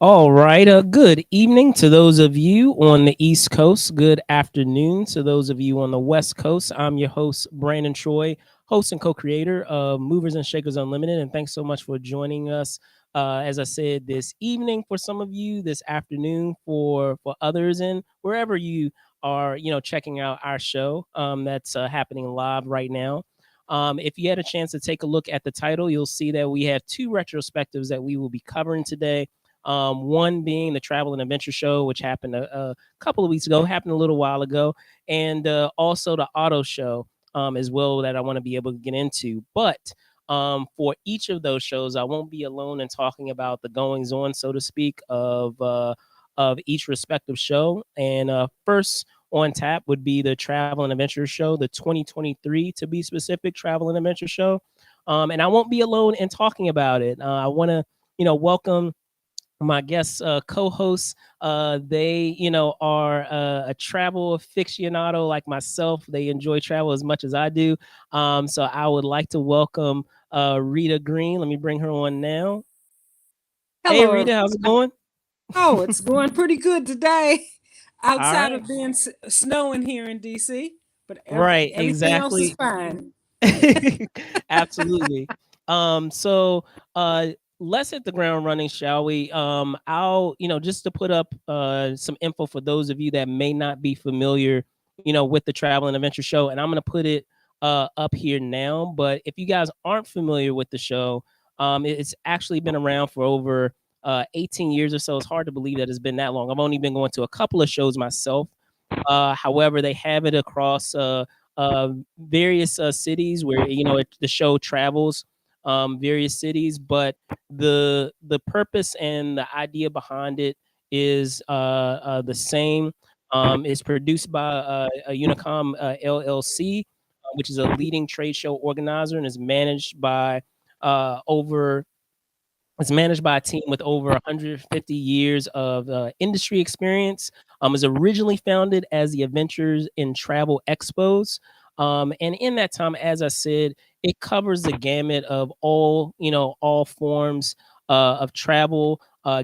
All right. Good evening to those of you on the East Coast. Good afternoon to those of you on the West Coast. I'm your host, Brandon Troy, host and co creator of Movers and Shakers Unlimited. And thanks so much for joining us. As I said, this evening for some of you, this afternoon for others, and wherever you are, checking out our show that's happening live right now. If you had a chance to take a look at the title, you'll see that we have two retrospectives that we will be covering today. One being the Travel and Adventure Show, which happened a couple of weeks ago, happened a little while ago, and also the Auto Show as well that I want to be able to get into. But for each of those shows, I won't be alone in talking about the goings on, so to speak, of each respective show. And first on tap would be the Travel and Adventure Show, the 2023 to be specific Travel and Adventure Show. And I won't be alone in talking about it. I want to, welcome my guest co-hosts. They are a travel aficionado like myself. They enjoy travel as much as I do. So I would like to welcome Rita Greene. Let me bring her on now. Hey Hello, Rita, how's it everyone. going? Oh, it's going pretty good today. All Outside right. of being snowing here in DC, but Right, everything else is exactly. fine. Absolutely. So let's hit the ground running, shall we? I'll, just to put up some info for those of you that may not be familiar, with the Travel and Adventure Show, and I'm gonna put it up here now. But if you guys aren't familiar with the show, it's actually been around for over 18 years or so. It's hard to believe that it's been that long. I've only been going to a couple of shows myself. However, they have it across various cities where the show travels various cities, but the purpose and the idea behind it is the same. It's produced by a Unicom LLC, which is a leading trade show organizer, and is managed by over it's managed by a team with over 150 years of industry experience. Was originally founded as the Adventures in Travel Expos. And in that time, as I said, it covers the gamut of all forms of travel,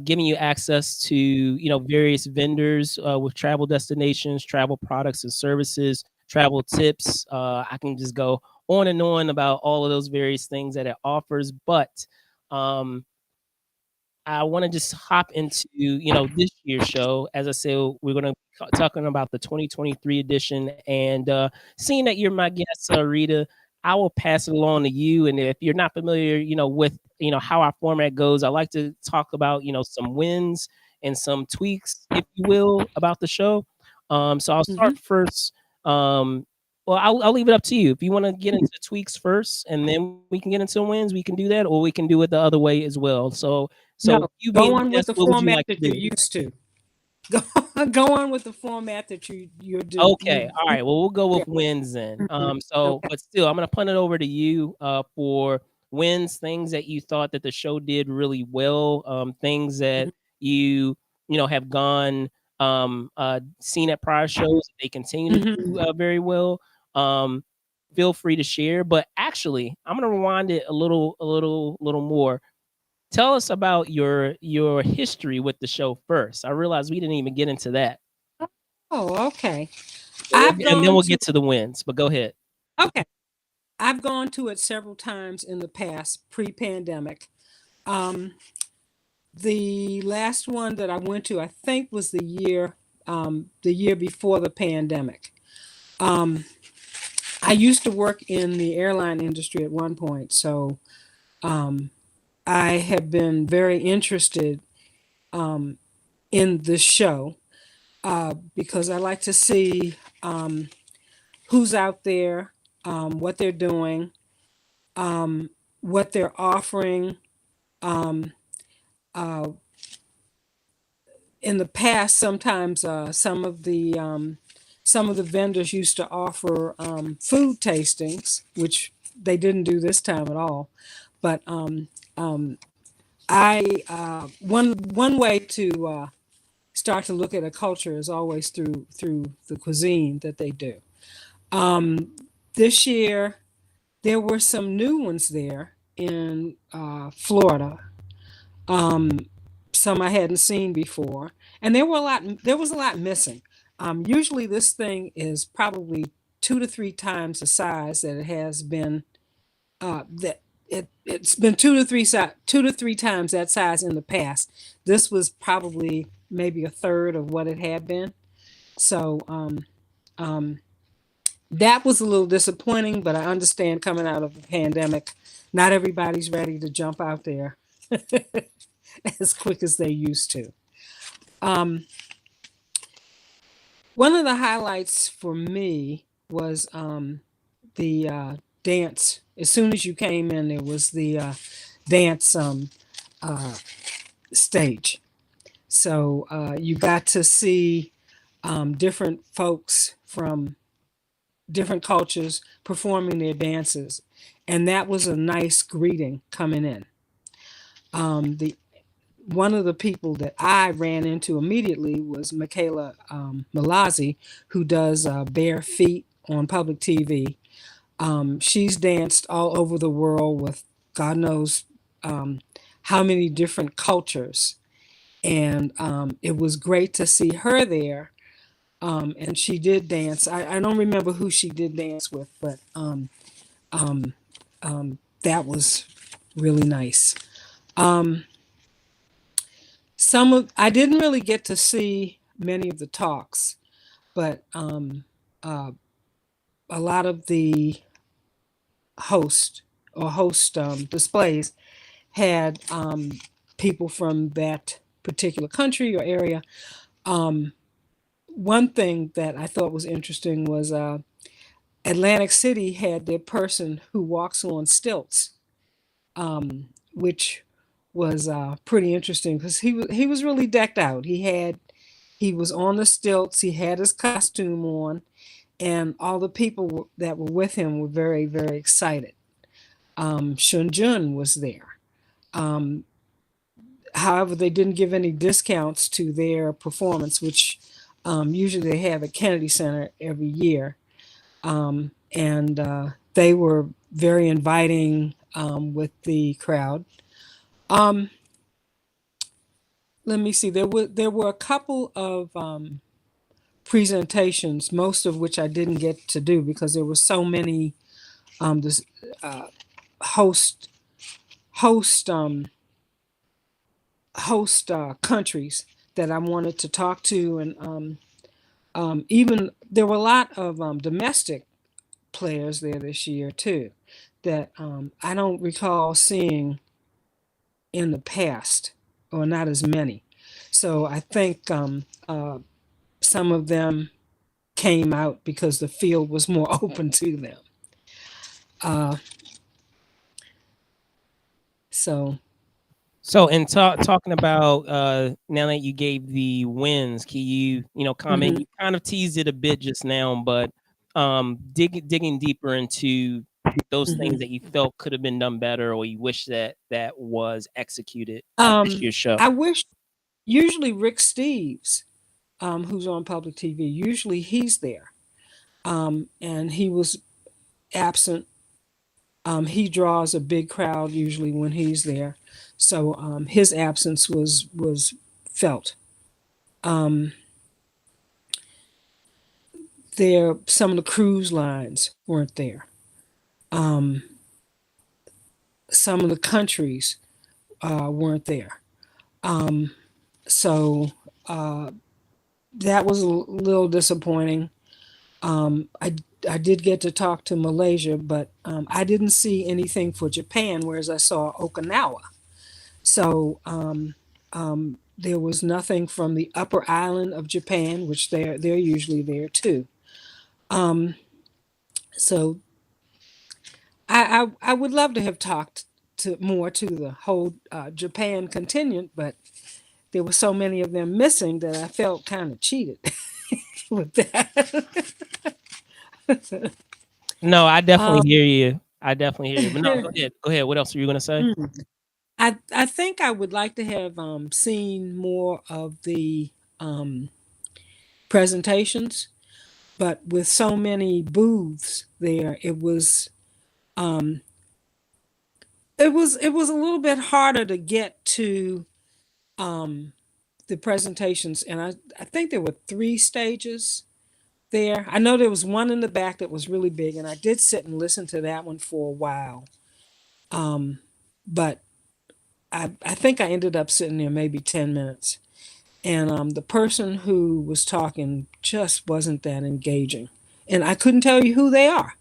giving you access to, various vendors with travel destinations, travel products and services, travel tips. I can just go on and on about all of those various things that it offers. But um, I want to just hop into this year's show. As I said, we're going to be talking about the 2023 edition, and seeing that you're my guest, Rita, I will pass it along to you. And if you're not familiar, with how our format goes, I like to talk about some wins and some tweaks, if you will, about the show. So I'll Hmm. start first. Well, I'll leave it up to you. If you want to get into tweaks first, and then we can get into wins, we can do that, or we can do it the other way as well. So No, you being go the on with guest, the what would you format like to that you're do? used to. Go, go on with the format that you do. Okay, all right. Well, we'll go Yeah. with wins then. Mhm. Okay. But still, I'm gonna punt it over to you for wins, things that you thought that the show did really well, things that Mhm. have gone seen at prior shows that they continue to Mhm. do very well. Um, Feel free to share. But actually, I'm gonna rewind it a little more. Tell us about your history with the show first. I realized we didn't even get into that. Oh, okay. I've And then gone we'll to get to the wins, but go ahead. okay. I've gone to it several times in the past, pre-pandemic. Um, The last one that I went to, I think, was the year before the pandemic. Um, I used to work in the airline industry at one point, so um, I have been very interested um, in this show because I like to see who's out there, what they're doing, um, what they're offering. Um, uh, in the past, sometimes some of the vendors used to offer food tastings, which they didn't do this time at all. But um, I one way to start to look at a culture is always through the cuisine that they do. Um, this year, there were some new ones there in Florida. Um, some I hadn't seen before, and there was a lot missing. Usually this thing is probably 2 to 3 times the size that it has been, that it's been 2 to 3 times that size in the past. This was probably maybe a third of what it had been. So um, that was a little disappointing, but I understand coming out of a pandemic, not everybody's ready to jump out there as quick as they used to. Um, One of the highlights for me was the dance. As soon as you came in, there was the dance uh, stage. So you got to see different folks from different cultures performing their dances. And that was a nice greeting coming in. The One of the people that I ran into immediately was Michaela Malazzi, who does Bare Feet on public TV. She's danced all over the world with God knows um, how many different cultures. And it was great to see her there. And she did dance. I don't remember who she did dance with, but um, that was really nice. Um, I didn't really get to see many of the talks, but uh, a lot of the host displays had people from that particular country or area. Um, One thing that I thought was interesting was Atlantic City had their person who walks on stilts, which was pretty interesting because he was really decked out. He was on the stilts. He had his costume on, and all the people that were with him were very, very excited. Shun Jun was there. Um, However, they didn't give any discounts to their performance, which usually they have at Kennedy Center every year. And they were very inviting with the crowd. Um, Let me see. There were a couple of presentations, most of which I didn't get to do because there were so many this host host host countries that I wanted to talk to, and even there were a lot of domestic players there this year too that I don't recall seeing in the past, or not as many. So I think some of them came out because the field was more open to them. Uh, so, So, in talking about now that you gave the wins, can you comment? mhm. You kind of teased it a bit just now, but digging deeper into those things Mhm. that you felt could have been done better, or you wish that was executed at this Um, year's show. I wish usually Rick Steves, who's on public TV, usually he's there, and he was absent. He draws a big crowd usually when he's there, so his absence was felt. Um, some of the cruise lines weren't there. Um, some of the countries weren't there. Um, so uh, that was a little disappointing. I did get to talk to Malaysia, but I didn't see anything for Japan, whereas I saw Okinawa. So there was nothing from the upper island of Japan, which they're usually there too. Um, so I would love to have talked to more to the whole Japan contingent, but there were so many of them missing that I felt kind of cheated with that. No, I definitely um, hear you. I definitely hear you. But no, go ahead. Go ahead. What else were you gonna say? I think I would like to have seen more of the um, presentations, but with so many booths there, it was a little bit harder to get to um, the presentations, and I think there were 3 stages there. I know there was one in the back that was really big, and I did sit and listen to that one for a while. Um, but I think I ended up sitting there maybe 10 minutes. And the person who was talking just wasn't that engaging. And I couldn't tell you who they are.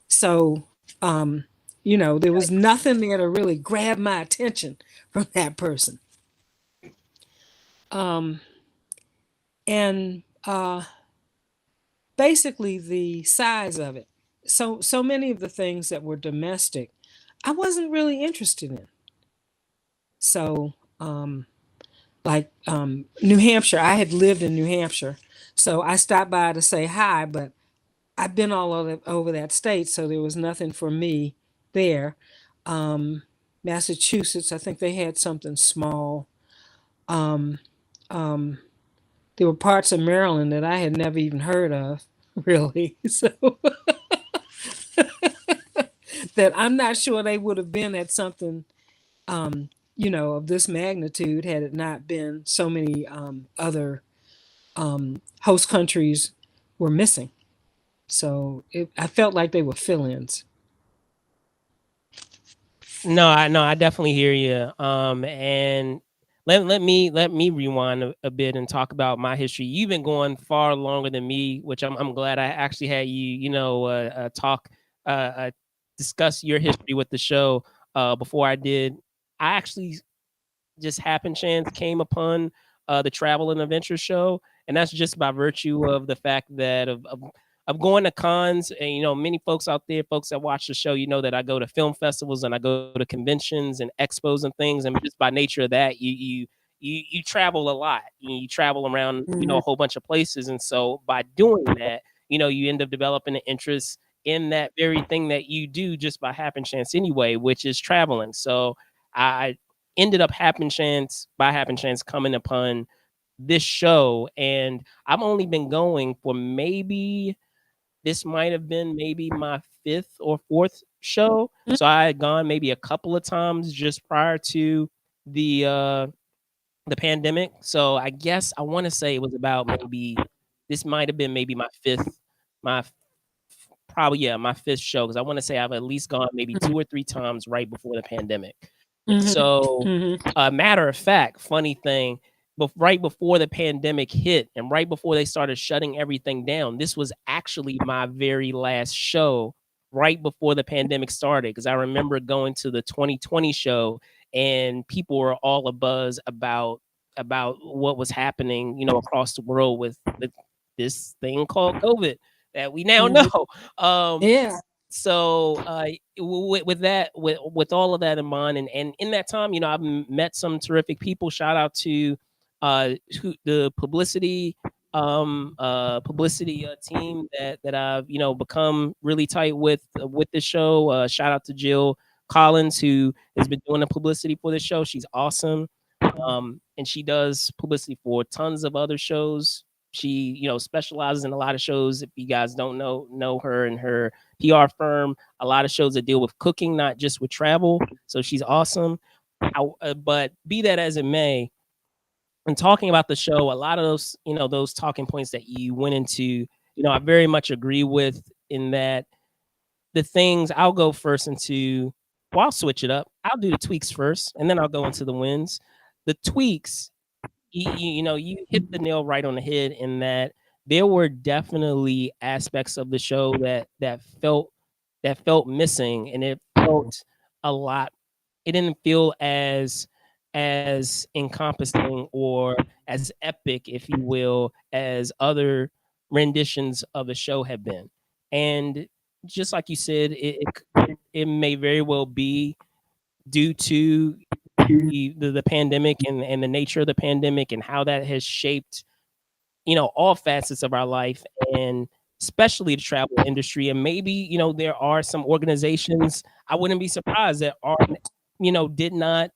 So, there was nothing there to really grab my attention from that person. Um, and basically, the size of it. So many of the things that were domestic, I wasn't really interested in. So, like New Hampshire, I had lived in New Hampshire, so I stopped by to say hi, but I've been all over that state, so there was nothing for me there. Um, Massachusetts, I think they had something small. Um, um, there were parts of Maryland that I had never even heard of, really. So that I'm not sure they would have been at something, um, of this magnitude had it not been so many other host countries were missing. So I felt like they were fill-ins. No, I definitely hear you. And let me rewind a bit and talk about my history. You've been going far longer than me, which I'm glad I actually had you, talk, uh, uh, discuss your history with the show before I did. I actually just happen chance came upon the travel and adventure show, and that's just by virtue of the fact that of going to cons. And many folks out there, folks that watch the show, that I go to film festivals and I go to conventions and expos and things, and just by nature of that, you travel a lot. You travel around a Mhm. whole bunch of places, and so by doing that, you end up developing an interest in that very thing that you do just by happen chance anyway, which is traveling. So I ended up happen chance coming upon this show, and I've only been going for maybe this might have been maybe my 5th or 4th show. So I had gone maybe a couple of times just prior to the pandemic. So I guess I want to say it was about maybe this might have been maybe my f- probably, yeah, my 5th show, because I want to say I've at least gone maybe 2 or 3 times right before the pandemic. Mhm. So, Mhm. matter of fact, funny thing, right before the pandemic hit and right before they started shutting everything down, this was actually my very last show right before the pandemic started. Because I remember going to the 2020 show and people were all abuzz about what was happening, across the world with this thing called COVID that we now Mhm. know. Um, Yeah. so with that with all of that in mind, and in that time, I've met some terrific people. Shout out to the publicity team that I've become really tight with the show. Shout out to Jill Collins, who has been doing the publicity for the show. She's awesome. And she does publicity for tons of other shows. She, specializes in a lot of shows. If you guys don't know her and her PR firm, a lot of shows that deal with cooking, not just with travel. So she's awesome. But be that as it may, and talking about the show, a lot of those talking points that you went into, I very much agree with, in that the things I'll go first into, well, I'll switch it up. I'll do the tweaks first, and then I'll go into the wins. The tweaks, you hit the nail right on the head, in that there were definitely aspects of the show that felt missing, and it felt a lot. It didn't feel as encompassing or as epic, if you will, as other renditions of the show have been. And just like you said, it may very well be due to the pandemic, and the nature of the pandemic, and how that has shaped all facets of our life, and especially the travel industry. And maybe there are some organizations, I wouldn't be surprised, that are did not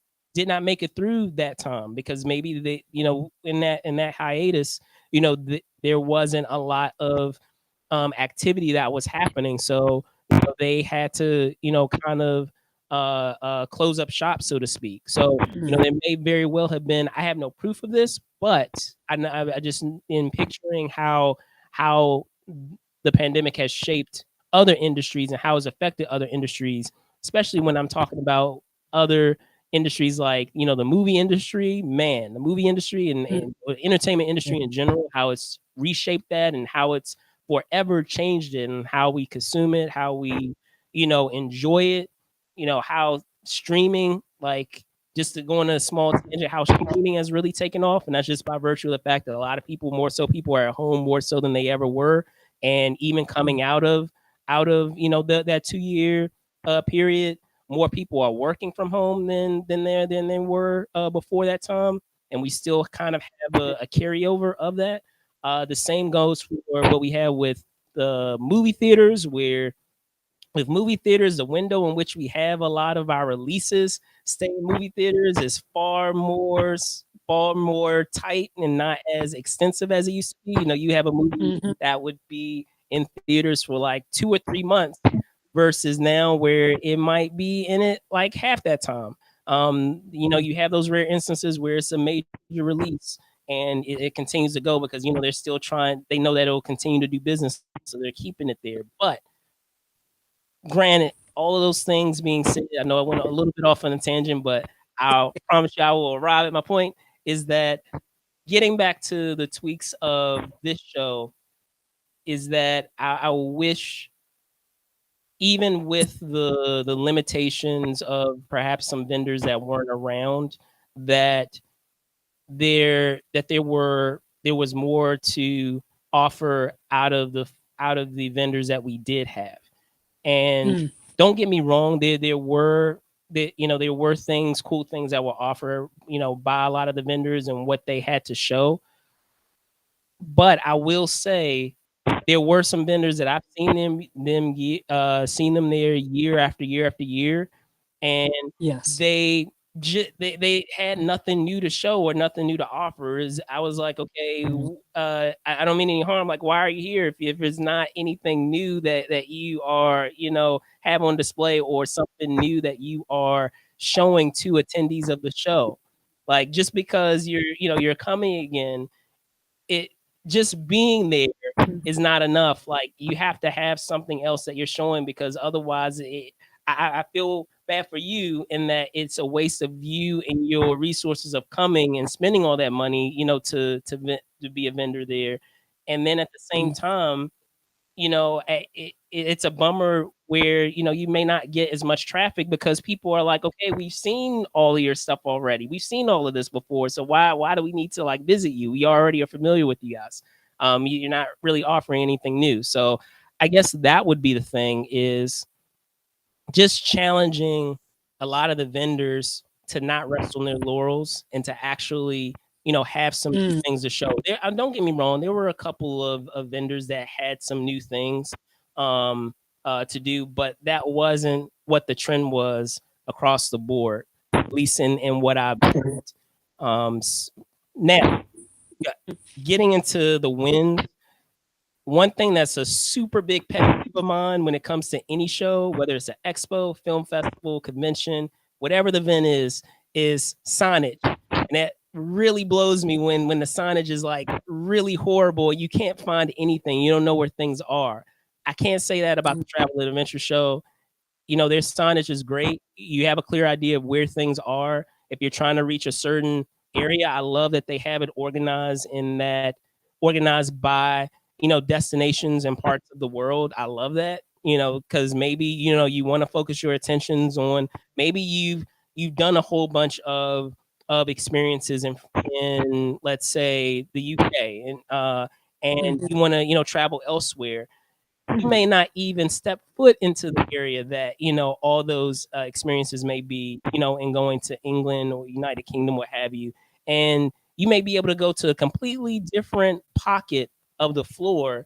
make it through that time, because maybe they in that hiatus, there wasn't a lot of activity that was happening. So they had to kind of close up shop, so to speak. So Mm. there may very well have been. I have no proof of this, but I just in picturing how the pandemic has shaped other industries and how it's affected other industries, especially when I'm talking about other industries like the movie industry. Man, the movie industry and entertainment industry in general, how it's reshaped that and how it's forever changed it and how we consume it, how we enjoy it, how streaming, like, just to go on a small tangent, how streaming has really taken off, and that's just by virtue of the fact that a lot of people, more so people, are at home more so than they ever were, and even coming out of that 2 year period, more people are working from home than they were before that time, and we still kind of have a carryover of that. The same goes for what we have with the movie theaters, where with movie theaters, the window in which we have a lot of our releases stay in movie theaters is far more tight and not as extensive as it used to be. You have a movie Mhm. that would be in theaters for like 2 or 3 months versus now where it might be in it like half that time. You have those rare instances where it's a major release and it continues to go because they're still trying. They know that it'll continue to do business, so they're keeping it there. But granted, all of those things being said, I know I went a little bit off on a tangent, but I promise you I will arrive at my point, is that getting back to the tweaks of this show is that I wish, even with the limitations of perhaps some vendors that weren't around, that there was more to offer out of the vendors that we did have. And Mm. don't get me wrong, there were cool things that were offered, by a lot of the vendors and what they had to show. But I will say there were some vendors that I've seen them there year after year after year, and Yes. they had nothing new to show or nothing new to offer. Is I was like, okay, Mm. I don't mean any harm. Like, why are you here if there's not anything new that you are have on display or something new that you are showing to attendees of the show? Like, just because you're coming again, it just being there Mm. is not enough. Like, you have to have something else that you're showing, because otherwise I feel bad for you in that it's a waste of you and your resources of coming and spending all that money, to be a vendor there. And then at the same Mm. time, it's a bummer where you may not get as much traffic because people are like, okay, we've seen all of your stuff already. We've seen all of this before, so why do we need to like visit you? We already are familiar with you guys. You're not really offering anything new. So I guess that would be the thing, is just challenging a lot of the vendors to not rest on their laurels and to actually, have some new Mm. things to show. Don't get me wrong, there were a couple of vendors that had some new things um, to do, but that wasn't what the trend was across the board, at least in what I observed. Now, yeah, getting into the wins, one thing that's a super big pet peeve of mine when it comes to any show, whether it's an expo, film festival, convention, whatever the event is signage. And that really blows me when the signage is like really horrible. You can't find anything. You don't know where things are. I can't say that about the Travel and Adventure show. Their signage is great. You have a clear idea of where things are. If you're trying to reach a certain area, I love that they have it organized by, destinations and parts of the world. I love that, because maybe, you want to focus your attentions on, maybe you've done a whole bunch of experiences in let's say the UK, and Mhm. you want to, travel elsewhere. You may not even step foot into the area that all those experiences may be, in going to England or United Kingdom, what have you. And you may be able to go to a completely different pocket of the floor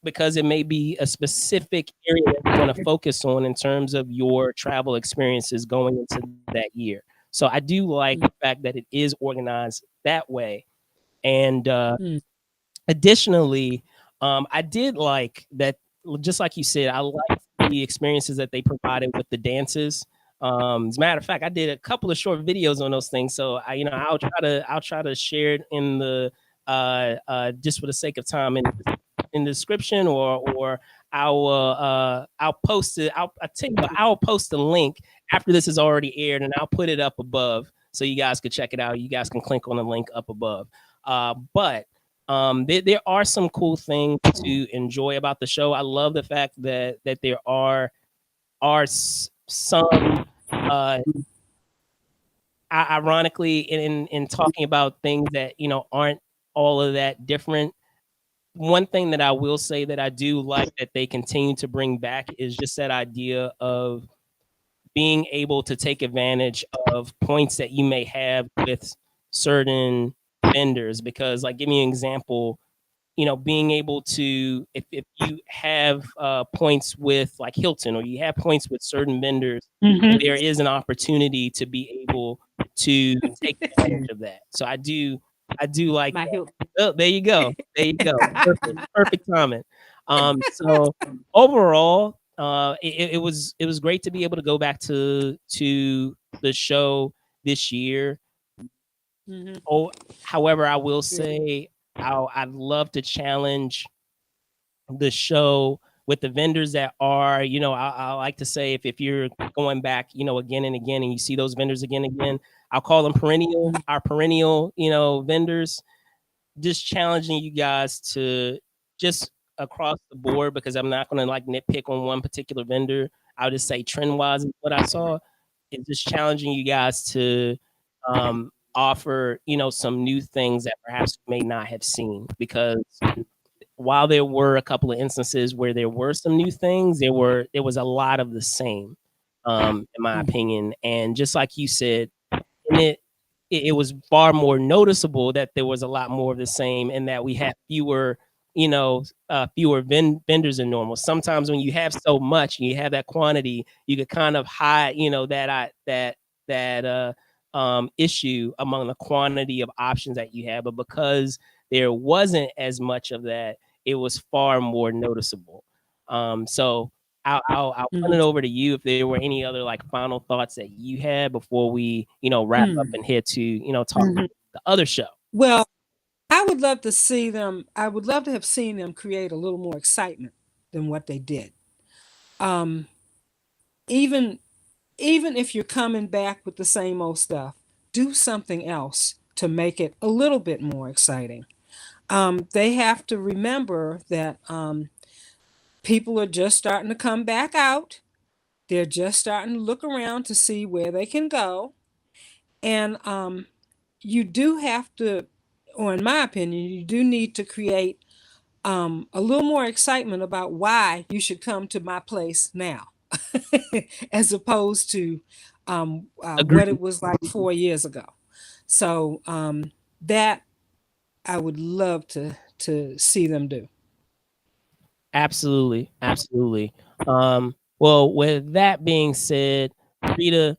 because it may be a specific area that you want to focus on in terms of your travel experiences going into that year. So I do like the fact that it is organized that way. And Mm. additionally, I did like that, just like you said, I liked the experiences that they provided with the dances. As a matter of fact, I did a couple of short videos on those things, so I'll try to share it in the just for the sake of time in the description, or I'll post it. I tell you what, I'll post the link after this is already aired, and I'll put it up above so you guys can check it out. You guys can click on the link up above. But there are some cool things to enjoy about the show. I love the fact that there are some ironically in talking about things that aren't all of that different. One thing that I will say that I do like that they continue to bring back is just that idea of being able to take advantage of points that you may have with certain vendors. Because, like, give me an example, being able to, if you have points with like Hilton, or you have points with certain vendors, there is an opportunity to be able to take advantage of that. So I do like My that. Hilton. Oh, there you go. There you go. Perfect comment. So overall, it was great to be able to go back to the show this year. Mhm. Oh, however, I will Yeah. say I'd love to challenge the show with the vendors that are, I like to say, if you're going back, again and again, and you see those vendors again and again, I'll call them our perennial, vendors. Just challenging you guys to just across the board, because I'm not going to like nitpick on one particular vendor. I'll just say trend wise, what I saw is just challenging you guys to offer, some new things that perhaps you may not have seen. Because while there were a couple of instances where there were some new things, there was a lot of the same, in my opinion. And just like you said, and it was far more noticeable that there was a lot more of the same, and that we had fewer, fewer vendors than normal. Sometimes when you have so much and you have that quantity, you could kind of hide, that issue among the quantity of options that you have. But because there wasn't as much of that, it was far more noticeable. So I'll turn it over to you if there were any other like final thoughts that you had before we, wrap up and head to, talk Mhm. the other show. Well, I would love to see them. I would love to have seen them create a little more excitement than what they did. Um, even even if you're coming back with the same old stuff, do something else to make it a little bit more exciting. They have to remember that people are just starting to come back out. They're just starting to look around to see where they can go. And you do have to, or in my opinion, you do need to create a little more excitement about why you should come to my place now, as opposed to what Agreed. it was like 4 years ago. So that I would love to see them do. Absolutely. Absolutely. Well, with that being said, Rita,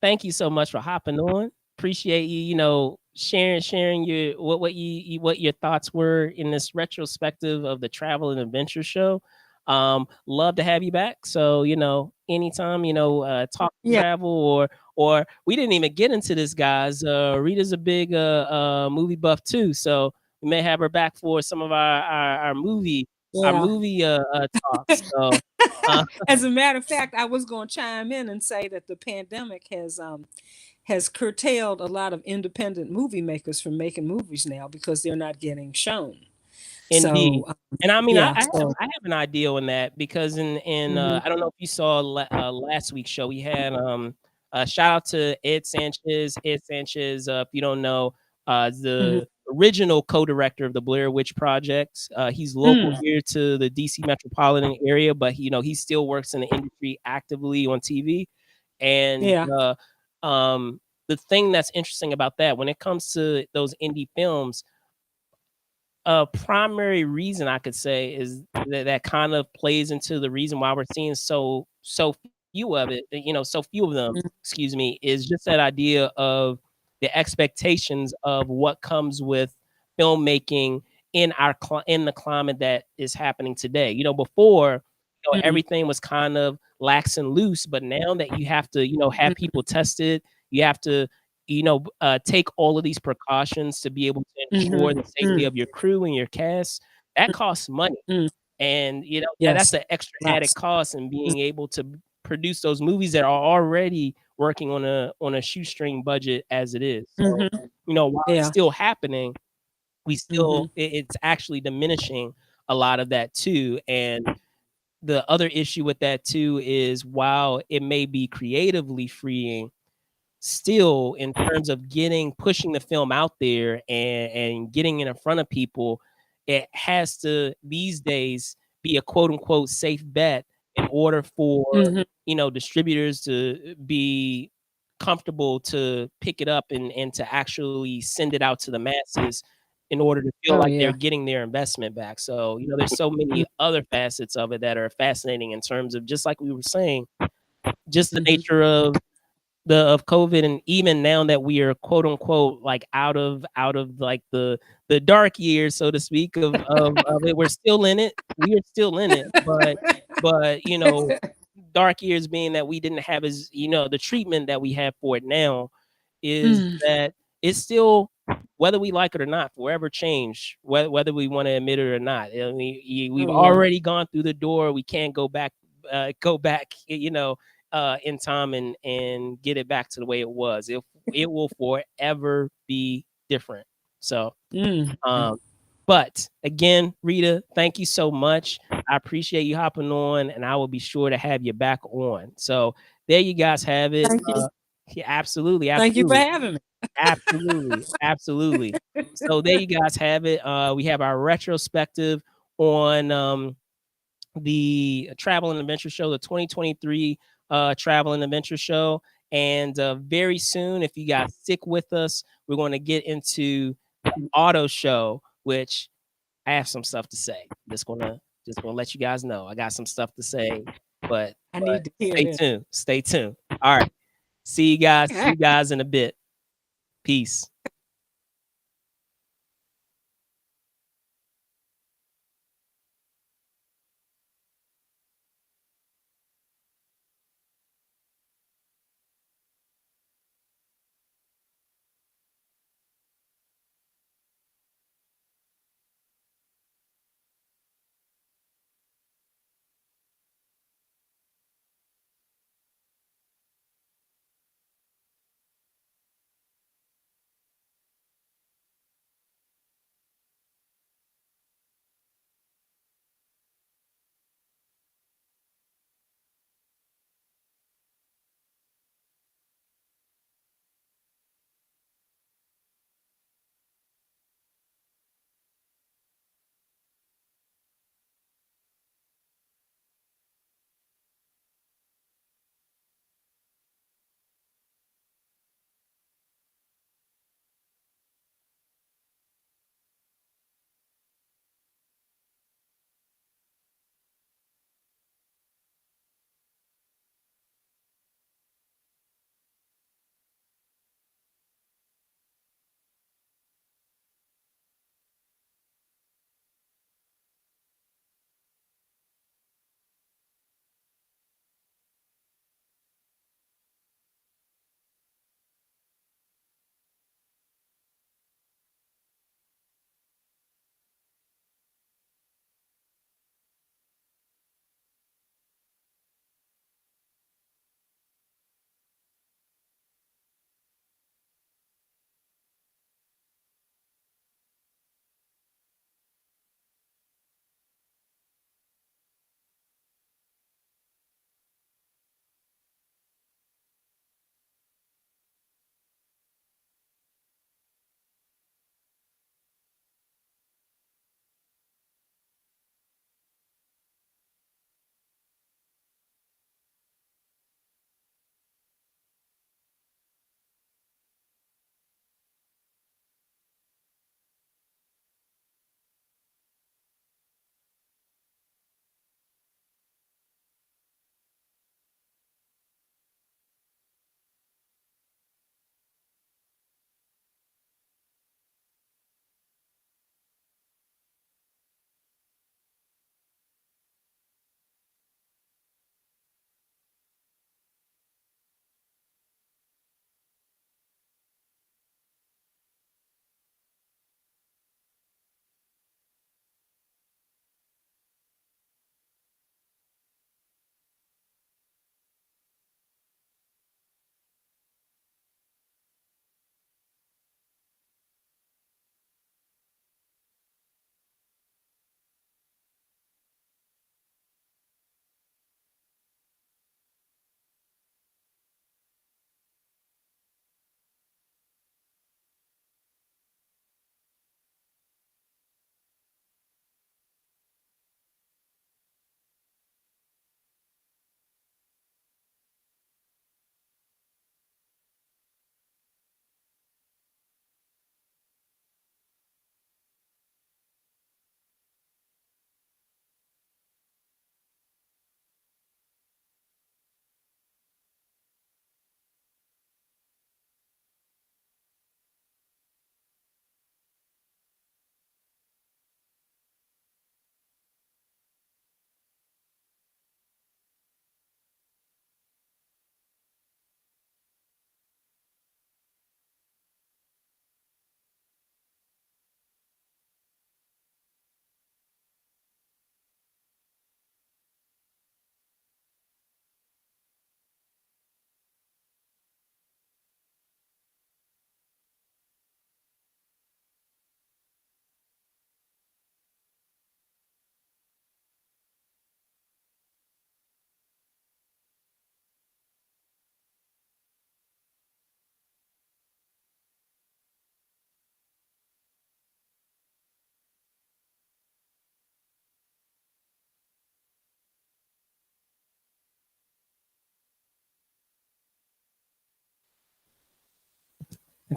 thank you so much for hopping on. Appreciate you, sharing your what your thoughts were in this retrospective of the travel and adventure show. Love to have you back. So, anytime, talk Yeah, travel, or we didn't even get into this, guys. Rita's a big movie buff too. So we may have her back for some of our yeah. movie talks. So As a matter of fact, I was going to chime in and say that the pandemic has curtailed a lot of independent movie makers from making movies now because they're not getting shown. indeed. So And I mean, yeah, so I have an idea on that, because in mhm, I don't know if you saw last week's show, we had shout out to Ed Sanchez. Ed Sanchez, if you don't know, mhm, the original co-director of the Blair Witch Project. He's local mm, here to the DC metropolitan area, but he still works in the industry actively on TV. And yeah, the thing that's interesting about that, when it comes to those indie films, a primary reason I could say is that kind of plays into the reason why we're seeing so few of it, so few of them, mm, excuse me, is just that idea of the expectations of what comes with filmmaking in the climate that is happening today. Before, Mm, everything was kind of lax and loose, but now that you have to, have mm, people tested, you have to, take all of these precautions to be able to mhm, ensure the safety mm, of your crew and your cast, that costs money. mm. And, that's Yes, an extra added lots. cost in being able to produce those movies that are already working on a shoestring budget as it is. So, Mhm. while it's Yeah. still happening, we Mhm. still it's actually diminishing a lot of that too. And the other issue with that too is while it may be creatively freeing, still in terms of pushing the film out there and getting it in front of people, it has to these days be a quote unquote safe bet in order for Mhm. distributors to be comfortable to pick it up and to actually send it out to the masses in order to feel Oh, like they're yeah. getting their investment back. So, there's so Mm, many other facets of it that are fascinating in terms of just like we were saying, just the mhm. nature of COVID, and even now that we are quote unquote like out of like the dark years, so to speak, of it, we're still in it. We are still in it, but dark years being that we didn't have as the treatment that we have for it now is Mm. that it's still, whether we like it or not, forever change, whether we want to admit it or not. I mean, we've Oh, yeah. already gone through the door. We can't go back, in time and get it back to the way it was. It will forever be different. So, Mm. um, but again, Rita, thank you so much. I appreciate you hopping on, and I will be sure to have you back on. So there you guys have it. Thank you. Yeah, absolutely, Thank you for absolutely, having me. absolutely, absolutely. So there you guys have it. We have our retrospective on the Travel and Adventure Show, the 2023 Travel and Adventure Show. And very soon, if you guys stick with us, we're going to get into the auto show, which I have some stuff to say. Just gonna let you guys know. I got some stuff to say, but I but need to hear stay this. tuned. Stay tuned. All right. See you guys. See you guys in a bit. Peace.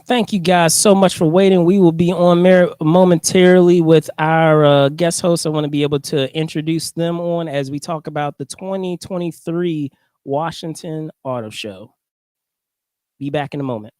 Thank you guys so much for waiting. We will be on momentarily with our guest hosts. I want to be able to introduce them on as we talk about the 2023 Washington Auto Show. Be back in a moment.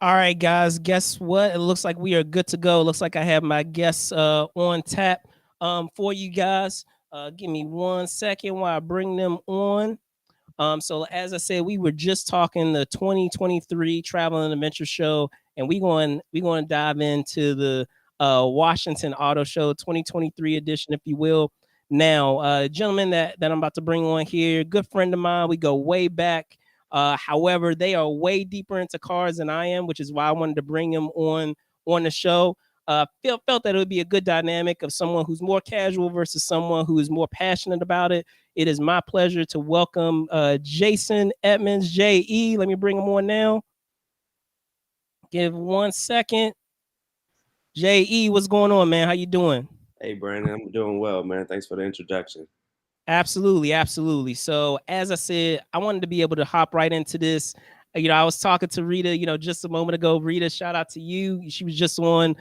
All right, guys. Guess what? It looks like we are good to go. It looks like I have my guests on tap for you guys. Give me 1 second while I bring them on. So as I said, we were just talking the 2023 Travel and Adventure Show, and we going to dive into the Washington Auto Show 2023 edition, if you will. Now, gentlemen that I'm about to bring on here, good friend of mine. We go way back. However, they are way deeper into cars than I am, which is why I wanted to bring them on the show. Felt that it would be a good dynamic of someone who's more casual versus someone who is more passionate about it. It is my pleasure to welcome Jason Edmonds, JE. Let me bring him on now. Give 1 second. JE, what's going on, man? How you doing? Hey, Brandon, I'm doing well, man. Thanks for the introduction. Absolutely, absolutely. So, as I said, I wanted to be able to hop right into this. I was talking to Rita, just a moment ago. Rita, shout out to you. She was just on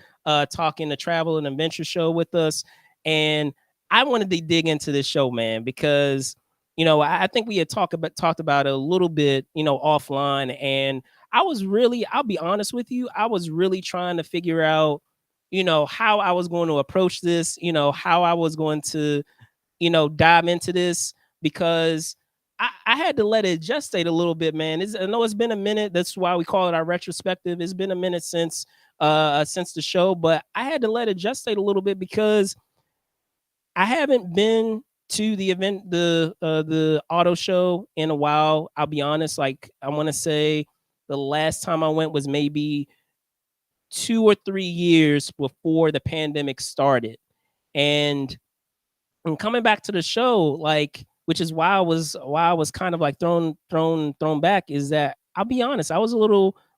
talking the travel and adventure show with us. And I wanted to dig into this show, man, because I think we had talked about it a little bit, offline. And I'll be honest with you, I was really trying to figure out, how I was going to approach this, how I was going to dive into this because I had to let it gestate a little bit, man. I know it's been a minute. That's why we call it our retrospective. It's been a minute since the show, but I had to let it gestate a little bit because I haven't been to the event, the auto show in a while. I'll be honest. Like I want to say the last time I went was maybe 2 or 3 years before the pandemic started. And coming back to the show, like, which is why I was kind of like thrown back, is that I'll be honest, I was a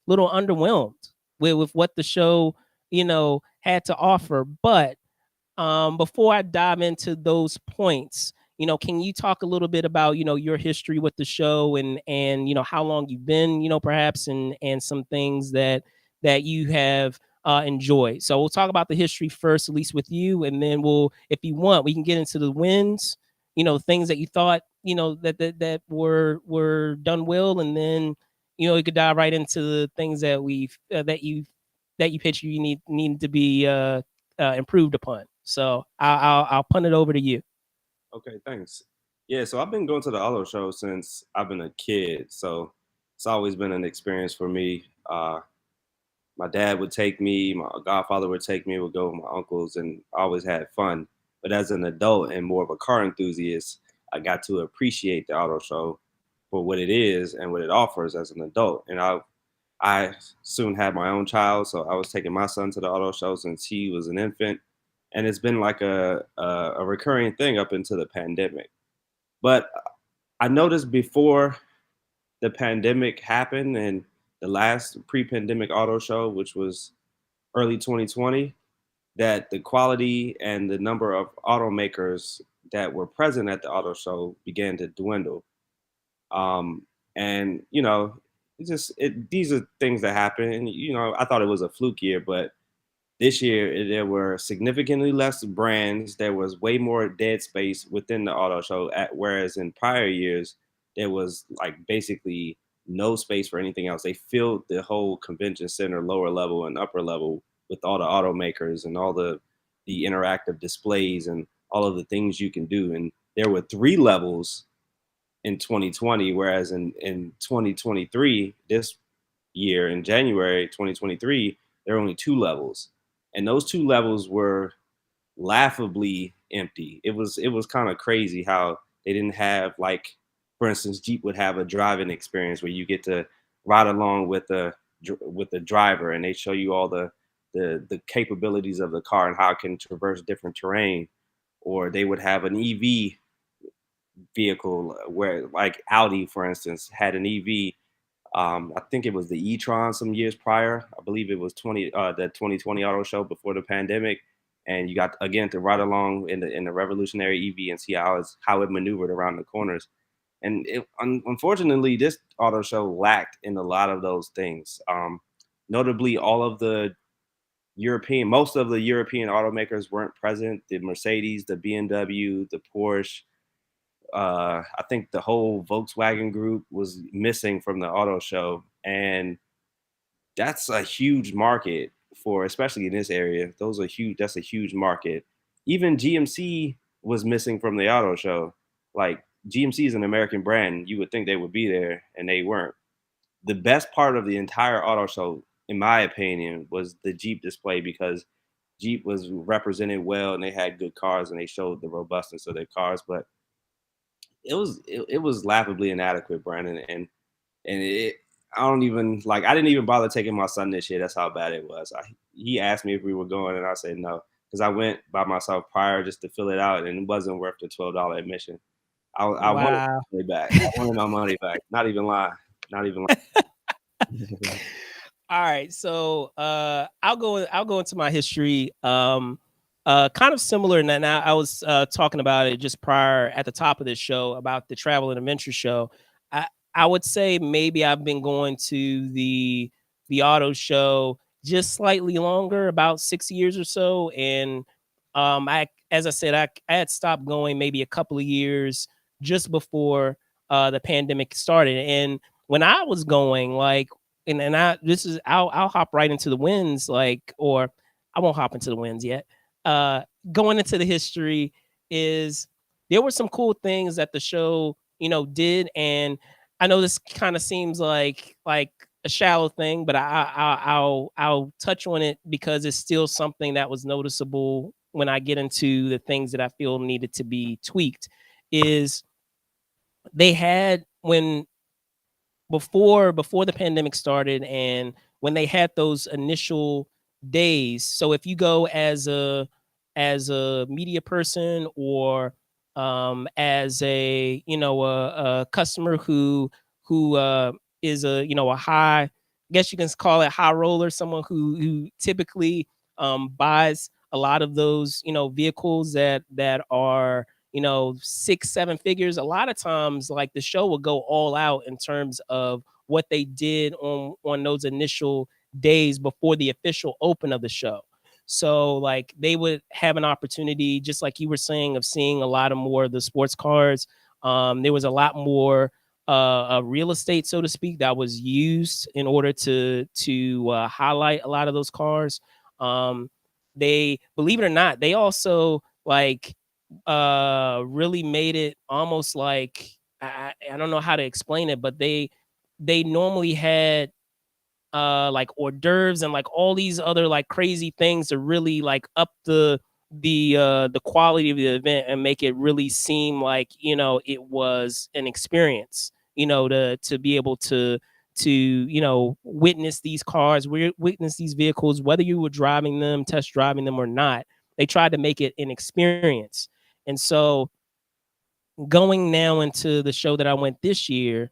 little underwhelmed with what the show, had to offer. But before I dive into those points, can you talk a little bit about, your history with the show, and how long you've been, perhaps, and some things that you have enjoyed. So we'll talk about the history first, at least with you, and then if you want, we can get into the wins, things that you thought, that were done well, and then you could dive right into the things that you pitched you need to be improved upon. So I'll punt it over to you. Okay, thanks. Yeah, so I've been going to the auto show since I've been a kid, so it's always been an experience for me. My dad would take me, my godfather would take me, would go with my uncles, and I always had fun. But as an adult and more of a car enthusiast, I got to appreciate the auto show for what it is and what it offers as an adult. And I soon had my own child, so I was taking my son to the auto show since he was an infant, and it's been like a recurring thing up into the pandemic. But I noticed before the pandemic happened and the last pre-pandemic auto show, which was early 2020, that the quality and the number of automakers that were present at the auto show began to dwindle. Um, and these are things that happen. And I thought it was a fluke year, but this year there were significantly less brands. There was way more dead space within the auto show, whereas in prior years there was like basically no space for anything else. They filled the whole convention center, lower level and upper level, with all the automakers and all the interactive displays and all of the things you can do. And there were three levels in 2020, whereas in 2023, this year in January 2023, there were only two levels, and those two levels were laughably empty. It was kind of crazy how they didn't have, like, for instance, Jeep would have a driving experience where you get to ride along with the driver, and they show you all the capabilities of the car and how it can traverse different terrain. Or they would have an EV vehicle where, like, Audi, for instance, had an EV. I think it was the e-tron some years prior. I believe it was the 2020 auto show before the pandemic, and you got again to ride along in the revolutionary EV and see how it maneuvered around the corners. And unfortunately, this auto show lacked in a lot of those things. Notably, most of the European automakers weren't present. The Mercedes, the BMW, the Porsche, I think the whole Volkswagen group was missing from the auto show, and that's a huge market for, especially in this area. Those are huge. That's a huge market. Even GMC was missing from the auto show. Like, GMC is an American brand. You would think they would be there, and they weren't. The best part of the entire auto show, in my opinion, was the Jeep display, because Jeep was represented well and they had good cars and they showed the robustness of their cars. But it was laughably inadequate, Brandon, and I don't even like. I didn't even bother taking my son this year. That's how bad it was. He asked me if we were going, and I said no, because I went by myself prior just to fill it out, and it wasn't worth the $12 admission. I wanted Wow. my money back. I wanted my money back. Not even lying. Not even lying. All right, so I'll go into my history. Kind of similar, and then I was talking about it just prior at the top of this show about the travel and adventure show. I I would say maybe I've been going to the auto show just slightly longer, about 6 years or so, and I as I said, I had stopped going maybe a couple of years just before the pandemic started, and when I was going, like, and I this is I'll hop right into the wins, like, or I won't hop into the wins yet. Uh Going into the history is there were some cool things that the show, did, and I know this kind of seems like a shallow thing, but I'll touch on it because it's still something that was noticeable when I get into the things that I feel needed to be tweaked. Is they had when before the pandemic started, and when they had those initial days. So if you go as a media person, or as a, a customer who is a, a high guess you can call it high roller, someone who typically buys a lot of those, vehicles that are, 6 7 figures. A lot of times, like, the show will go all out in terms of what they did on those initial days before the official open of the show. So, like, they would have an opportunity, just like you were saying, of seeing a lot of more of the sports cars. There was a lot more real estate, so to speak, that was used in order to highlight a lot of those cars. They, believe it or not, they also, like, really made it almost like, I don't know how to explain it, but they normally had like hors d'oeuvres and like all these other like crazy things to really like up the quality of the event and make it really seem like, it was an experience, to be able to witness these cars, witness these vehicles, whether you were driving them, test driving them or not. They tried to make it an experience. And so, going now into the show that I went this year,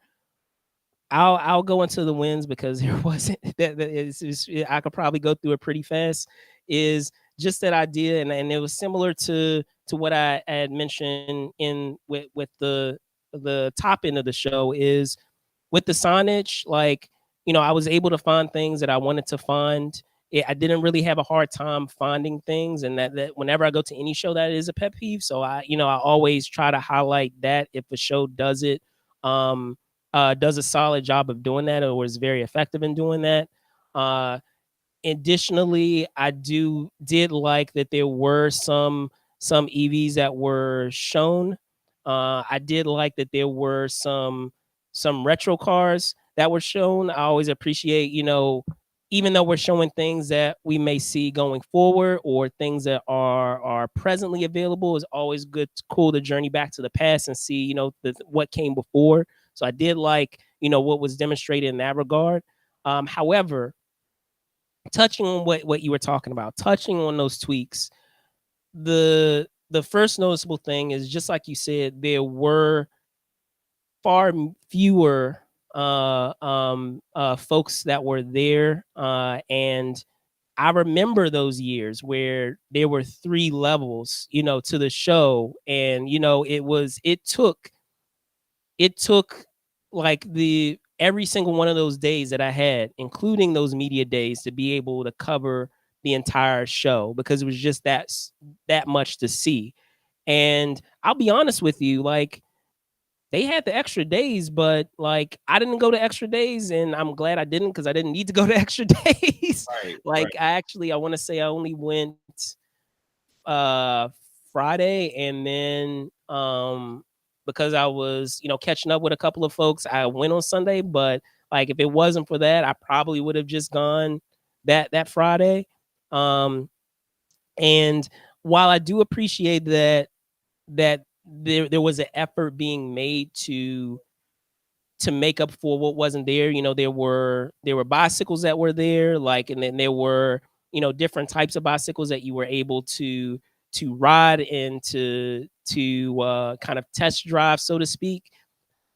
I'll go into the wins because there wasn't that I could probably go through it pretty fast. Is just that idea, and it was similar to what I had mentioned in with the top end of the show, is with the signage. Like, I was able to find things that I wanted to find. I didn't really have a hard time finding things, and that whenever I go to any show, that is a pet peeve. So I always try to highlight that if a show does it. Does a solid job of doing that, or is very effective in doing that. Uh, Additionally, I did like that there were some EVs that were shown. I did like that there were some retro cars that were shown. I always appreciate, even though we're showing things that we may see going forward or things that are presently available, it's always good, cool to journey back to the past and see, what came before. So I did like, what was demonstrated in that regard. However, touching on what you were talking about, touching on those tweaks, the first noticeable thing is, just like you said, there were far fewer folks that were there, and I remember those years where there were 3 levels, to the show, and it took like the every single one of those days that I had, including those media days, to be able to cover the entire show, because it was just that much to see. And I'll be honest with you, like, they had the extra days, but like, I didn't go to extra days, and I'm glad I didn't, because I didn't need to go to extra days. Right, Like, right. I want to say I only went uh Friday, and then because I was, catching up with a couple of folks, I went on Sunday. But like, if it wasn't for that, I probably would have just gone that Friday. Um and while I do appreciate that there was an effort being made to make up for what wasn't there. There were bicycles that were there, like, and then there were, different types of bicycles that you were able to ride and to kind of test drive, so to speak.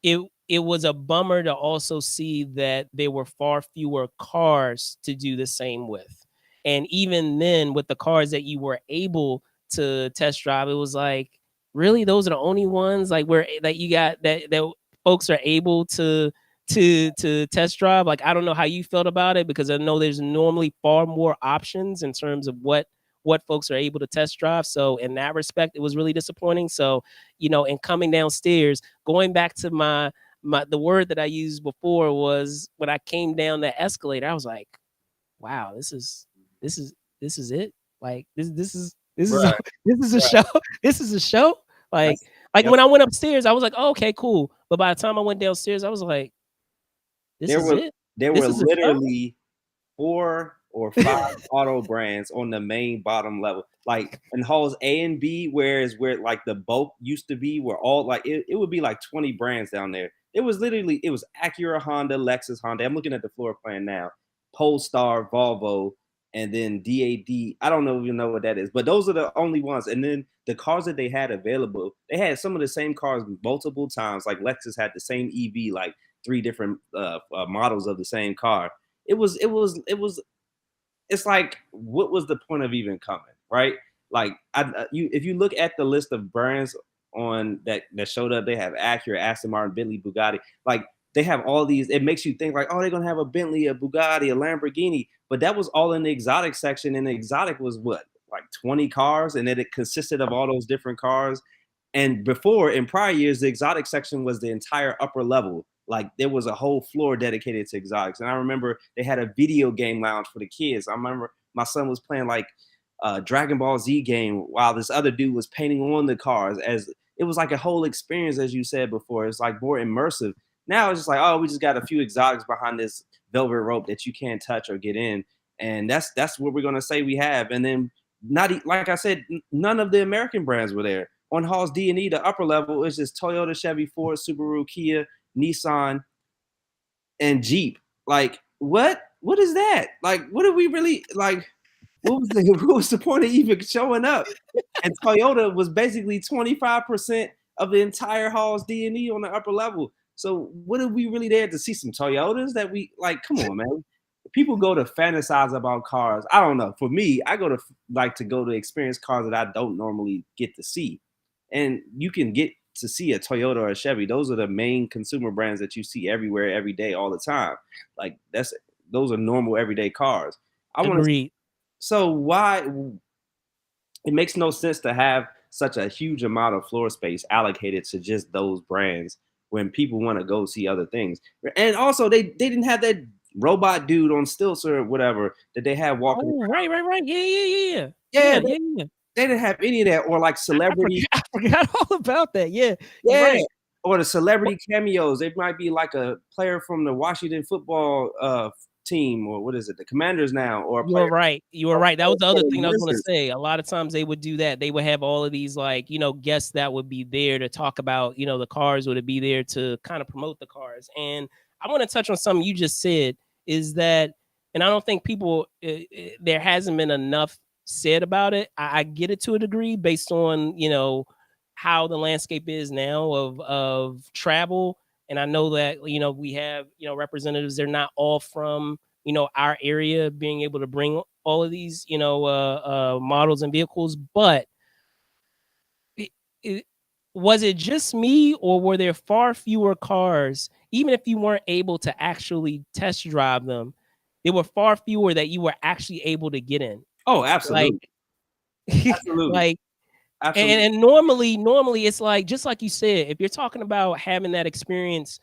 It was a bummer to also see that there were far fewer cars to do the same with. And even then, with the cars that you were able to test drive, it was like, really, those are the only ones, like, where that you got that folks are able to test drive. Like, I don't know how you felt about it, because I know there's normally far more options in terms of what folks are able to test drive. So in that respect, it was really disappointing. So, and coming downstairs, going back to my the word that I used before, was when I came down the escalator, I was like, wow, this is this is it. Like, this is Right, this is a right. show. This is a show. Like That's like yep. when I went upstairs, I was like, oh, okay, cool. But by the time I went downstairs, I was like, this There is were it. there This were is a show. literally 4 or 5 auto brands on the main bottom level, like in halls A and B, whereas where like the bulk used to be, where all like it would be like 20 brands down there. It was Acura, Honda, Lexus, Honda. I'm looking at the floor plan now. Polestar, Volvo, and then DAD. I don't know, even know what that is, but those are the only ones. And then the cars that they had available, they had some of the same cars multiple times. Like Lexus had the same EV, like 3 different models of the same car. it's like, what was the point of even coming, right? Like, if you look at the list of brands on that showed up, they have Acura, Aston Martin, Bentley, Bugatti. Like, they have all these. It makes you think like, oh, they're gonna have a Bentley, a Bugatti, a Lamborghini, but that was all in the exotic section, and the exotic was what, like 20 cars, and then it consisted of all those different cars. And before, in prior years, the exotic section was the entire upper level. Like, there was a whole floor dedicated to exotics. And I remember they had a video game lounge for the kids. I remember my son was playing like a Dragon Ball Z game while this other dude was painting on the cars. As it was like a whole experience, as you said before. It's like more immersive. Now it's just like, oh, we just got a few exotics behind this velvet rope that you can't touch or get in. And that's what we're gonna say we have. And then, like I said, none of the American brands were there. On Hall's D&E, the upper level is just Toyota, Chevy, Ford, Subaru, Kia, Nissan, and Jeep. Like, what? What is that? Like, what are we really like? What was the point of even showing up? And Toyota was basically 25% of the entire Hall's D&E on the upper level. So what are we really there to see? Some Toyotas that we like? Come on, man. People go to fantasize about cars. I don't know. For me, I go to experience cars that I don't normally get to see. And you can get to see a Toyota or a Chevy. Those are the main consumer brands that you see everywhere, every day, all the time. Like, those are normal everyday cars. I want to. Agreed. So why? It makes no sense to have such a huge amount of floor space allocated to just those brands when people want to go see other things. And also, they didn't have that robot dude on stilts or whatever that they had walking. Oh, right. Yeah, Yeah. they didn't have any of that, or like celebrity. I forgot all about that. Yeah, you're Yeah, right. or the celebrity cameos. It might be like a player from the Washington football team, or what is it, the Commanders now, or a You were player right. You were from right. That was the other the thing I was gonna Wizards. say. A lot of times they would do that. They would have all of these, like, guests that would be there to talk about, the cars, would be there to kind of promote the cars. And I want to touch on something you just said, is that, and I don't think people, there hasn't been enough said about it. I get it to a degree based on, how the landscape is now of travel. And I know that, we have, representatives, they're not all from, our area, being able to bring all of these, models and vehicles. But it, it, was it just me, or were there far fewer cars, even if you weren't able to actually test drive them? There were far fewer that you were actually able to get in. Oh, Like, absolutely, absolutely, like, absolutely. and normally it's like, just like you said, if you're talking about having that experience,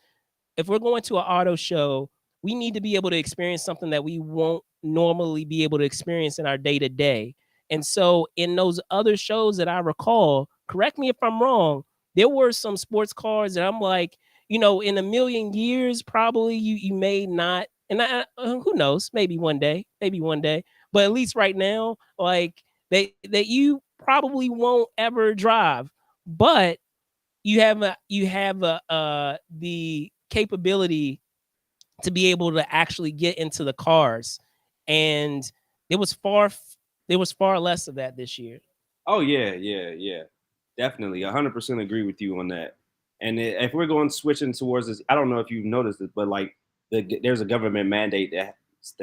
if we're going to an auto show, we need to be able to experience something that we won't normally be able to experience in our day to day. And so, in those other shows that I recall, correct me if I'm wrong, there were some sports cars that I'm like, in a million years, probably you may not, and who knows, maybe one day, but at least right now, like, that you probably won't ever drive, but you have the capability to be able to actually get into the cars. And there was far less of that this year. Oh yeah. Definitely, 100% agree with you on that. And if we're going switching towards this, I don't know if you've noticed it, but like there's a government mandate that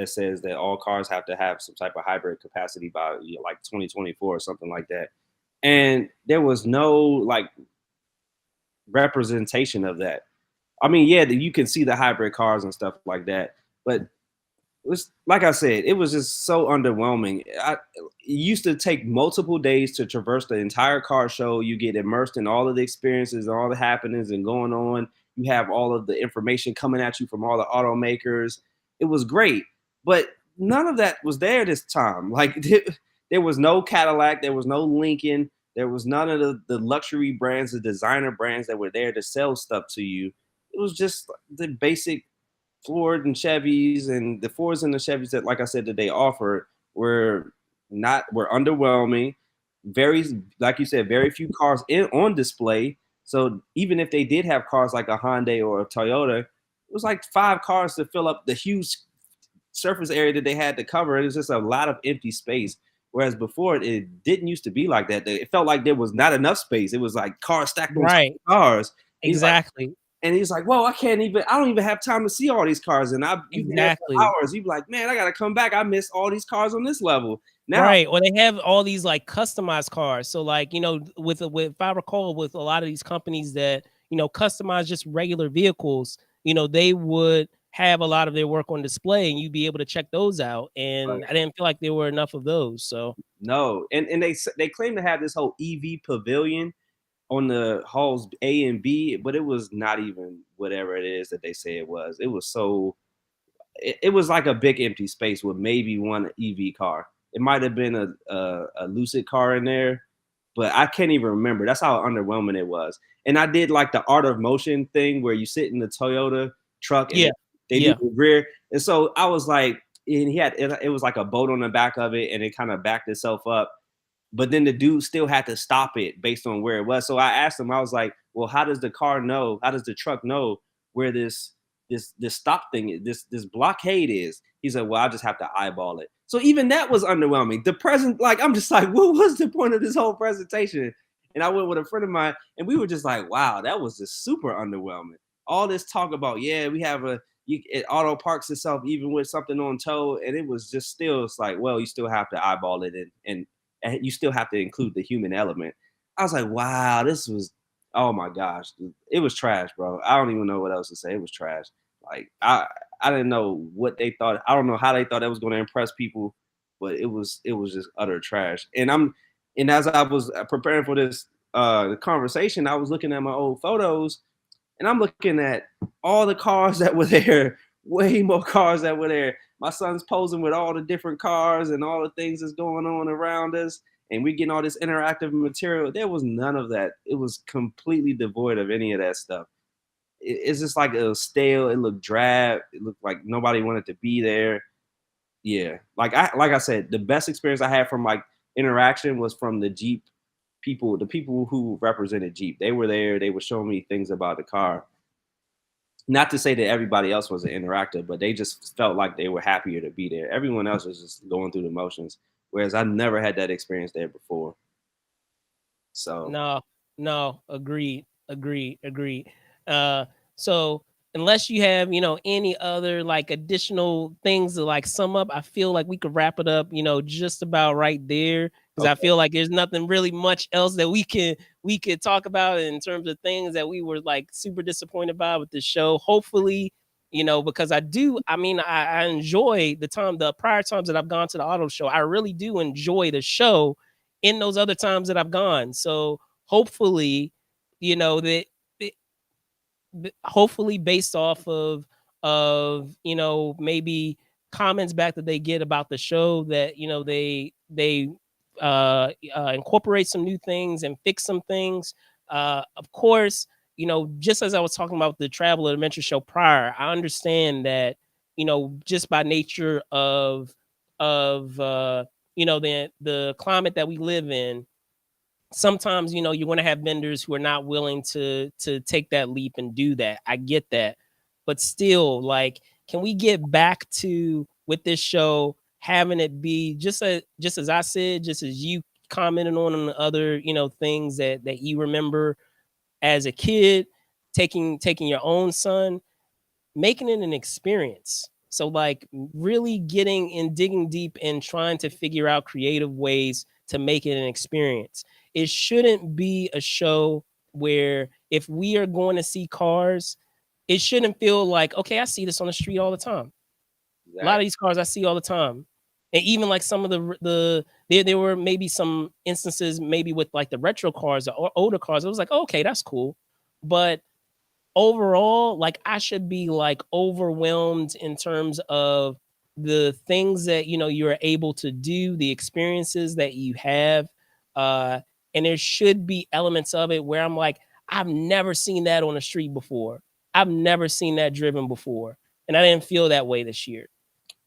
says that all cars have to have some type of hybrid capacity by like 2024 or something like that. And there was no like representation of that. I mean, yeah, you can see the hybrid cars and stuff like that, but it was, like I said, it was just so underwhelming. It used to take multiple days to traverse the entire car show. You get immersed in all of the experiences, all the happenings and going on. You have all of the information coming at you from all the automakers. It was great, but none of that was there this time. Like, there was no Cadillac, there was no Lincoln, there was none of the luxury brands, the designer brands that were there to sell stuff to you. It was just the basic Ford and Chevys, and the Fords and the Chevys that, like I said, that they offered were underwhelming. Very, like you said, very few cars on display. So even if they did have cars like a Hyundai or a Toyota, it was like 5 cars to fill up the huge surface area that they had to cover. It was just a lot of empty space. Whereas before, it didn't used to be like that. It felt like there was not enough space. It was like cars stacked on top Right. of cars. Exactly. And he's like, "Whoa, I don't even have time to see all these cars." And you've been there for Exactly. hours. You'd be like, "Man, I gotta come back. I missed all these cars on this level." Now, Right, or they have all these, like, customized cars. So, like, with if I recall, with a lot of these companies that, customize just regular vehicles, they would have a lot of their work on display, and you'd be able to check those out, and right, I didn't feel like there were enough of those, so no, and they claim to have this whole EV pavilion on the halls A and B, but it was not even whatever it is that they say it was. It was so it was like a big empty space with maybe one EV car. It might have been a Lucid car in there, but I can't even remember. That's how underwhelming it was. And I did like the art of motion thing where you sit in the Toyota truck and yeah, they do yeah. the rear. And so I was like, and it was like a boat on the back of it, and it kind of backed itself up, but then the dude still had to stop it based on where it was. So I asked him, I was like, well, how does the car know? How does the truck know where this stop thing is, this blockade is? He said, well, I just have to eyeball it. So even that was underwhelming. The present, like, I'm just like, what was the point of this whole presentation? And I went with a friend of mine, and we were just like, wow, that was just super underwhelming. All this talk about, yeah, we have it auto parks itself even with something on tow, and it was just still, it's like, well, you still have to eyeball it, and you still have to include the human element. I was like, wow, this was, oh my gosh, it was trash, bro. I don't even know what else to say. It was trash. Like I didn't know what they thought. I don't know how they thought that was going to impress people, but it was just utter trash. And as I was preparing for this conversation, I was looking at my old photos, and I'm looking at all the cars that were there, way more cars that were there. My son's posing with all the different cars and all the things that's going on around us. And we getting all this interactive material. There was none of that. It was completely devoid of any of that stuff. It's just like it was stale. It looked drab. It looked like nobody wanted to be there. Yeah. Like I said, the best experience I had from like interaction was from the Jeep people, the people who represented Jeep. They were there. They were showing me things about the car. Not to say that everybody else was an interactive, but they just felt like they were happier to be there. Everyone else was just going through the motions, whereas I never had that experience there before. So No, no, agreed, agreed, agreed. Uh, so unless you have, any other like additional things to like sum up, I feel like we could wrap it up, just about right there. Because I okay, feel like there's nothing really much else that we could talk about in terms of things that we were like super disappointed by with the show. Hopefully, because I enjoy the prior times that I've gone to the auto show. I really do enjoy the show in those other times that I've gone. So hopefully, that hopefully based off of maybe comments back that they get about the show, that they incorporate some new things and fix some things. Of course, just as I was talking about the travel adventure show prior, I understand that just by nature of the climate that we live in, sometimes you're going to have vendors who are not willing to take that leap and do that. I get that, but still, like, can we get back to, with this show, having it be just as I said, just as you commented on the other things that you remember as a kid, taking your own son, making it an experience. So like really getting and digging deep and trying to figure out creative ways to make it an experience. It shouldn't be a show where if we are going to see cars, it shouldn't feel like, okay, I see this on the street all the time. A lot of exactly. these cars I see all the time. And even like some of there were maybe some instances maybe with like the retro cars or older cars. It was like, okay, that's cool. But overall, like, I should be like overwhelmed in terms of the things that you're able to do, the experiences that you have. uh and there should be elements of it where I'm like, I've never seen that on the street before. I've never seen that driven before. And I didn't feel that way this year.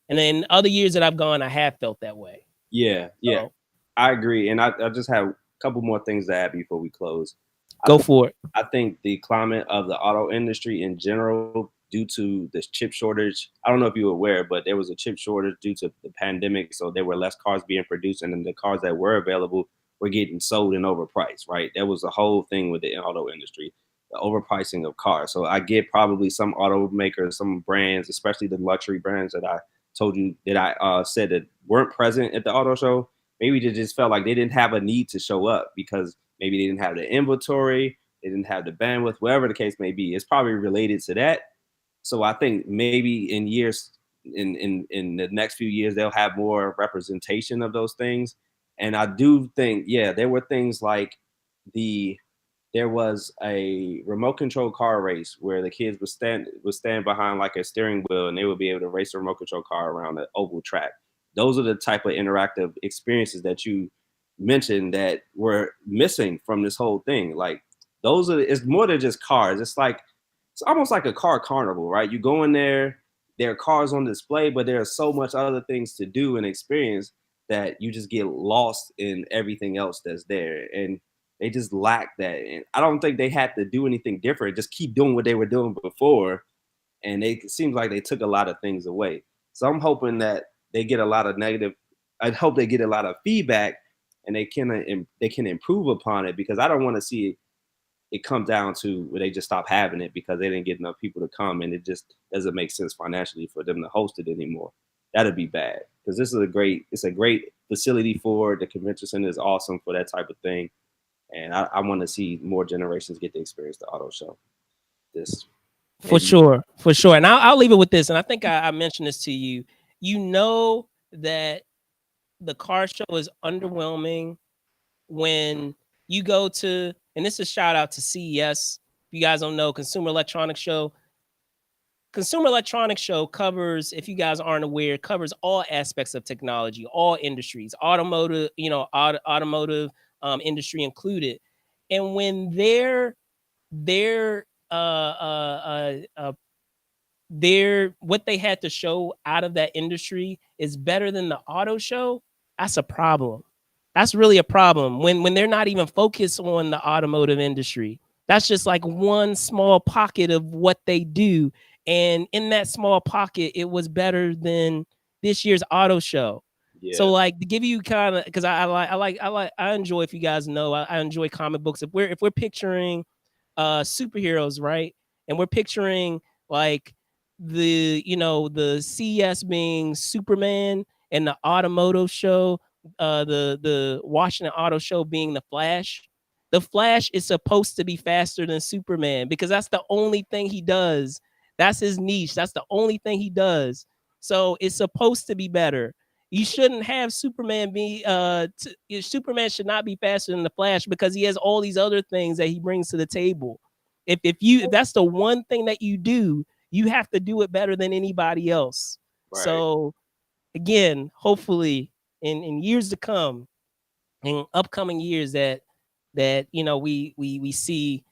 And then other years that I've gone, I have felt that way. Yeah, yeah, So I agree. And I just have a couple more things to add before we close. I go think for it. I think the climate of the auto industry in general, due to this chip shortage. I don't know if you were aware, but there was a chip shortage due to the pandemic. So there were less cars being produced, and then the cars that were available were getting sold and overpriced. Right, there was a whole thing with the auto industry. the overpricing of cars. So I get probably some automakers, some brands, especially the luxury brands that I told you that I said that weren't present at the auto show. Maybe they just felt like they didn't have a need to show up because maybe they didn't have the inventory, they didn't have the bandwidth, whatever the case may be. It's probably related to that. So I think maybe in years, in the next few years, they'll have more representation of those things. And I do think, yeah, there were things like the there was a remote control car race where the kids would stand behind like a steering wheel and they would be able to race a remote control car around the oval track. Those are the type of interactive experiences that you mentioned that were missing from this whole thing. Like those are it's more than just cars. It's almost like a car carnival, right? You go in there, there are cars on display, but there are so much other things to do and experience that you just get lost in everything else that's there. And they just lack that. And I don't think they had to do anything different. Just keep doing what they were doing before. And it seems like they took a lot of things away. So I'm hoping that they get a lot of negative. I hope they get a lot of feedback, and they can improve upon it, because I don't want to see it come down to where they just stop having it because they didn't get enough people to come, and it just doesn't make sense financially for them to host it anymore. That'd be bad, because it's a great facility for the convention center. Is awesome for that type of thing. And I want to see more generations get to experience the auto show. This For maybe sure, for sure. And I'll leave it with this. And I think I mentioned this to you. You know that the car show is underwhelming when you go to, and this is a shout out to CES. If you guys don't know, Consumer Electronics Show. Consumer Electronics Show covers, if you guys aren't aware, covers all aspects of technology, all industries, automotive, automotive industry included. And when their what they had to show out of that industry is better than the auto show, that's a problem. That's really a problem when they're not even focused on the automotive industry. That's just like one small pocket of what they do. And in that small pocket, it was better than this year's auto show. So yeah, like to give you kind of, because I enjoy, if you guys know, I enjoy comic books. If we're picturing superheroes, right? And we're picturing like the CES being Superman, and the automotive show, the Washington Auto Show being the Flash. The Flash is supposed to be faster than Superman because that's the only thing he does. That's his niche. That's the only thing he does. So it's supposed to be better. You shouldn't have Superman be Superman should not be faster than the Flash because he has all these other things that he brings to the table. If that's the one thing that you do, you have to do it better than anybody else. right. So again, hopefully in years to come, in upcoming years, that we see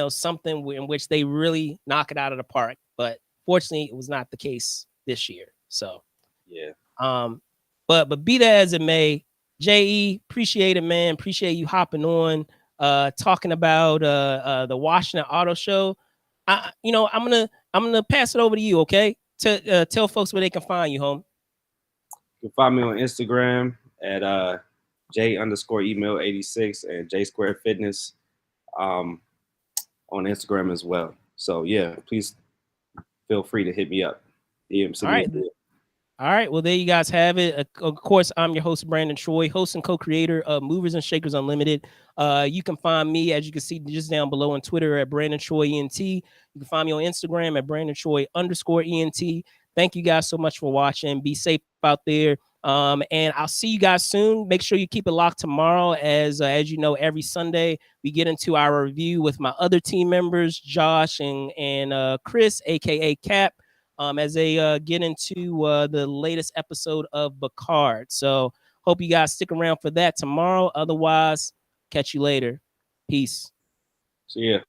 something in which they really knock it out of the park. But fortunately, it was not the case this year. So Yeah. um, but be that as it may, Je, appreciate it, man. Appreciate you hopping on, talking about the Washington Auto Show. I'm gonna pass it over to you, okay? To tell folks where they can find you, home. You can find me on Instagram at J_email86 and J Square Fitness um, on Instagram as well. So yeah, please feel free to hit me up. All Send me right. All right. Well, there you guys have it. Of course, I'm your host, Brandon Troy, host and co-creator of Movers and Shakers Unlimited. You can find me, as you can see just down below, on Twitter at Brandon Troy ENT. You can find me on Instagram at Brandon Troy_ENT. Thank you guys so much for watching. Be safe out there. And I'll see you guys soon. Make sure you keep it locked tomorrow. As you know, every Sunday we get into our review with my other team members, Josh and Chris, aka Cap, as they get into the latest episode of Bacard. So hope you guys stick around for that tomorrow. Otherwise, catch you later. Peace. See ya.